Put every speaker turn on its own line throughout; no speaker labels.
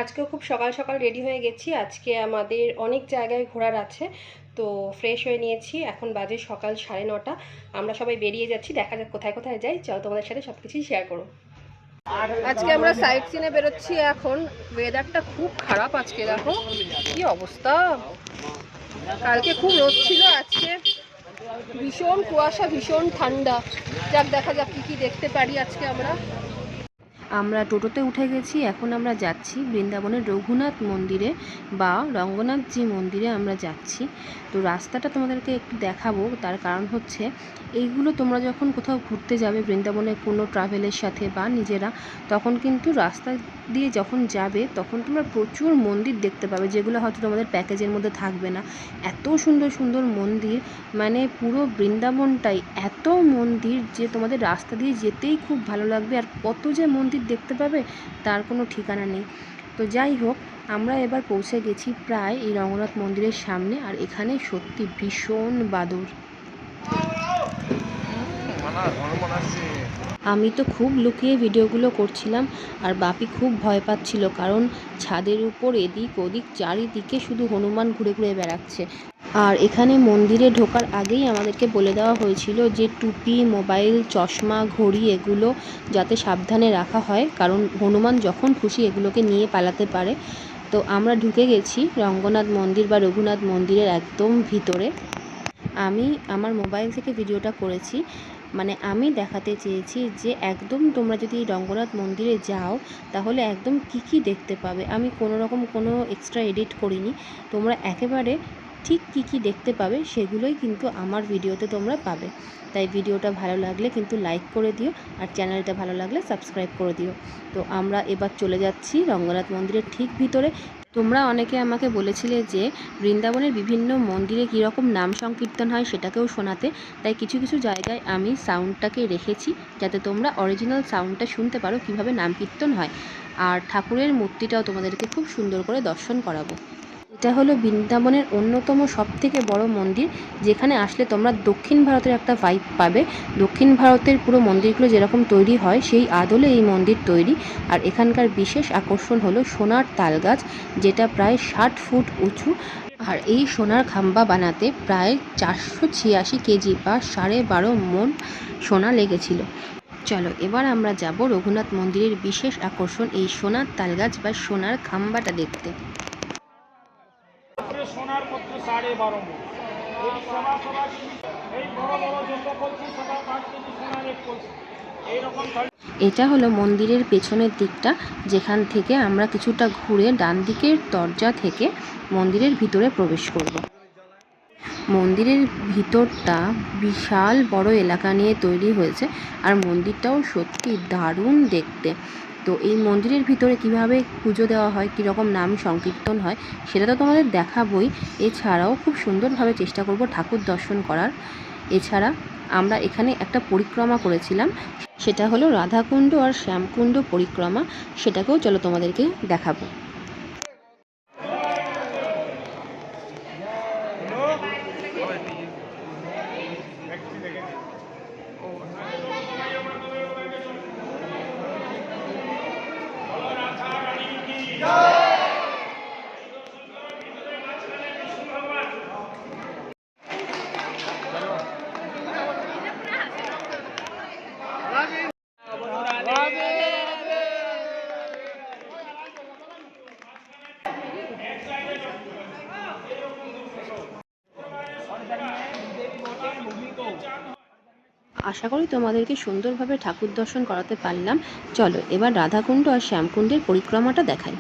আজকেও খুব সকাল সকাল রেডি হয়ে গেছি। আজকে আমাদের অনেক জায়গায় ঘোরার আছে, তো ফ্রেশ হয়ে নিয়েছি। এখন বাজে সকাল 9:30। আমরা সবাই বেরিয়ে যাচ্ছি, দেখা যাক কোথায় কোথায় যাই। চলো তোমাদের সাথে সব কিছুই শেয়ার করো। আজকে আমরা সাইট সিনে বেরোচ্ছি। এখন ওয়েদারটা খুব খারাপ, আজকে দেখো কি অবস্থা। কালকে খুব রোদ ছিল, আজকে ভীষণ কুয়াশা, ভীষণ ঠান্ডা। যাক, দেখা যাক কি কি দেখতে পারি আজকে আমরা টোটোতে উঠে গেছি। এখন আমরা যাচ্ছি বৃন্দাবনের রঘুনাথ মন্দিরে বা রঙ্গনাথজি মন্দিরে আমরা যাচ্ছি। তো রাস্তাটা তোমাদেরকে একটু দেখাবো, তার কারণ হচ্ছে এইগুলো তোমরা যখন কোথাও ঘুরতে যাবে বৃন্দাবনে কোনো ট্রাভেলের সাথে বা নিজেরা, তখন কিন্তু রাস্তা দিয়ে যখন যাবে তখন তোমরা প্রচুর মন্দির দেখতে পাবে, যেগুলো হয়তো তোমাদের প্যাকেজের মধ্যে থাকবে না। এত সুন্দর সুন্দর মন্দির, মানে পুরো বৃন্দাবনটাই এত মন্দির যে তোমাদের রাস্তা দিয়ে যেতেই খুব ভালো লাগবে। আর কত যে মন্দির দেখতে পাবে তার কোনো ঠিকানা নেই। তো যাই হোক, আমরা এবার পৌঁছে গেছি প্রায় এই রঙ্গনাথ মন্দিরের সামনে। আর এখানে সত্যি ভীষণ বাদর। আমি তো খুব লুকিয়ে ভিডিওগুলো করছিলাম, আর বাপি খুব ভয় পাচ্ছিল, কারণ ছাদের উপর এদিক ওদিক চারিদিকে শুধু হনুমান ঘুরে ঘুরে বেড়াচ্ছে। আর এখানে মন্দিরে ঢোকার আগেই আমাদেরকে বলে দেওয়া হয়েছিল যে টুপি, মোবাইল, চশমা, ঘড়ি এগুলো যাতে সাবধানে রাখা হয়, কারণ হনুমান যখন খুশি এগুলোকে নিয়ে পালাতে পারে। তো আমরা ঢুকে গেছি রঙ্গনাথ মন্দির বা রঘুনাথ মন্দিরের একদম ভিতরে। আমি আমার মোবাইল থেকে ভিডিওটা করেছি, মানে আমি দেখাতে চেয়েছি যে একদম তোমরা যদি রঙ্গনাথ মন্দিরে যাও তাহলে একদম কি কি দেখতে পাবে। আমি কোনো রকম কোনো এক্সট্রা এডিট করিনি, তোমরা একেবারে ঠিক কি কি দেখতে পাবে সেগুলোই কিন্তু আমার ভিডিওতে তোমরা পাবে। তাই ভিডিওটা ভালো লাগলে কিন্তু লাইক করে দিও, আর চ্যানেলটা ভালো লাগলে সাবস্ক্রাইব করে দিও। তো আমরা এবার চলে যাচ্ছি রঙ্গনাথ মন্দিরের ঠিক ভিতরে। তোমরা অনেকে আমাকে বলেছিলে যে বৃন্দাবনের বিভিন্ন মন্দিরে কীরকম নাম সংকীর্তন হয় সেটাকেও শোনাতে, তাই কিছু কিছু জায়গায় আমি সাউন্ডটাকে রেখেছি যাতে তোমরা অরিজিনাল সাউন্ডটা শুনতে পারো কীভাবে নাম কীর্তন হয়। আর ঠাকুরের মূর্তিটাও তোমাদেরকে খুব সুন্দর করে দর্শন করাবো। এটা হলো বৃন্দাবনের অন্যতম সবথেকে বড় মন্দির, যেখানে আসলে তোমরা দক্ষিণ ভারতের একটা ভাইব পাবে। দক্ষিণ ভারতের পুরো মন্দিরগুলো যেরকম তৈরি হয় সেই আদলে এই মন্দির তৈরি। আর এখানকার বিশেষ আকর্ষণ হলো সোনার তালগাছ, যেটা প্রায় 60 ফুট উঁচু। আর এই সোনার খাম্বা বানাতে প্রায় 486 কেজি বা 12.5 মণ সোনা লেগেছিল। চলো এবার আমরা যাব রঘুনাথ মন্দিরের বিশেষ আকর্ষণ এই সোনার তালগাছ বা সোনার খাম্বাটা দেখতে। সোনার পত্র 12.5 মণ। এই সভা এই বড় বড় যত বলছি সভা 5 কেজি সোনার এক কলসি এইরকম। এটা হলো মন্দিরের পেছনের দিকটা, যেখান থেকে আমরা কিছুটা ঘুরে ডান দিকের দরজা থেকে মন্দিরের ভিতরে প্রবেশ করব। মন্দিরের ভিতরটা বিশাল বড় এলাকা নিয়ে তৈরি হয়েছে, আর মন্দিরটাও সত্যি দারুণ দেখতে। তো এই মন্দিরের ভিতরে কিভাবে পুজো দেওয়া হয়, কীরকম নাম সংকীর্তন হয় সেটা তো তোমাদের দেখাবই। এছাড়াও খুব সুন্দরভাবে চেষ্টা করব ঠাকুর দর্শন করার। এছাড়া আমরা এখানে একটা পরিক্রমা করেছিলাম, সেটা হলো রাধাকুণ্ড আর শ্যামকুণ্ড পরিক্রমা। সেটাকেও চলো তোমাদেরকে দেখাবো। আশা করি তোমাদেরকে সুন্দরভাবে ঠাকুর দর্শন করাতে পারলাম। চলো এবার রাধাকুণ্ড আর শ্যামকুণ্ডের পরিক্রমাটা দেখাই।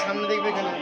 সামনে দেখবে এখানে।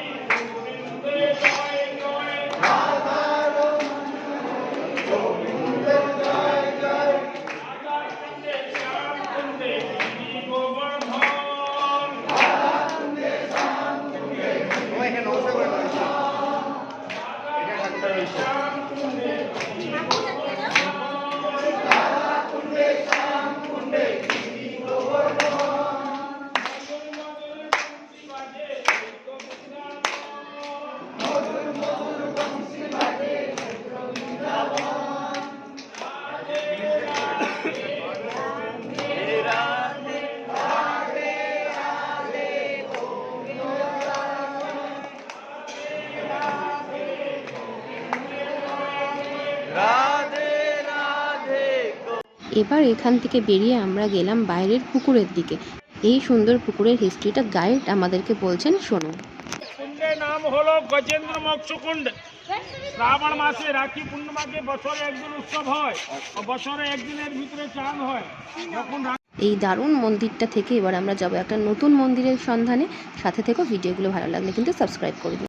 এবার এখান থেকে বেরিয়ে আমরা গেলাম বাইরের পুকুরের দিকে। এই সুন্দর পুকুরের হিস্ট্রিটা গাইড আমাদেরকে বলছেন, শোনো।
কুণ্ডের নাম হলো গজেন্দ্র মোক্ষ কুণ্ড। শ্রাবণ মাসে রাখি পূর্ণিমাকে বছরে একদিন উৎসব হয়, বছরে একদিনের ভিতরে চাঁদ হয়। যখন
এই দারুণ মন্দিরটা থেকে এবার আমরা যাবো একটা নতুন মন্দিরের সন্ধানে। সাথে থেকেও ভিডিওগুলো ভালো লাগলে কিন্তু সাবস্ক্রাইব করে দিন।